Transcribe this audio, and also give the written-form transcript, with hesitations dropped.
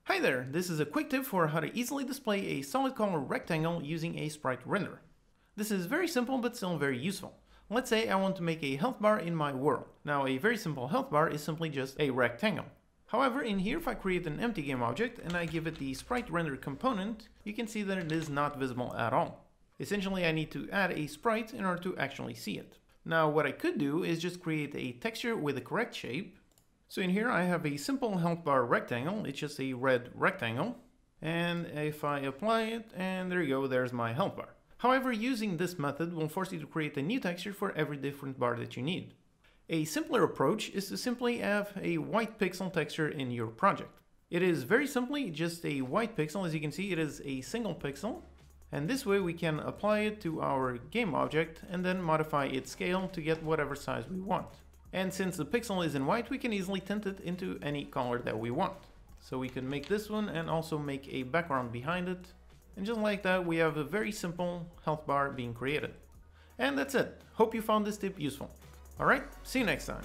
Hi there, this is a quick tip for how to easily display a solid color rectangle using a SpriteRenderer. This is very simple but still very useful. Let's say I want to make a health bar in my world. Now a very simple health bar is simply just a rectangle. However, in here if I create an empty game object and I give it the SpriteRenderer component, you can see that it is not visible at all. Essentially I need to add a sprite in order to actually see it. Now what I could do is just create a texture with the correct shape. So in here I have a simple health bar rectangle, it's just a red rectangle. And if I apply it, and there you go, there's my health bar. However, using this method will force you to create a new texture for every different bar that you need. A simpler approach is to simply have a white pixel texture in your project. It is very simply just a white pixel. As you can see, it is a single pixel. And this way we can apply it to our game object and then modify its scale to get whatever size we want. And since the pixel is in white, we can easily tint it into any color that we want. So we can make this one and also make a background behind it. And just like that, we have a very simple health bar being created. And that's it. Hope you found this tip useful. Alright, see you next time.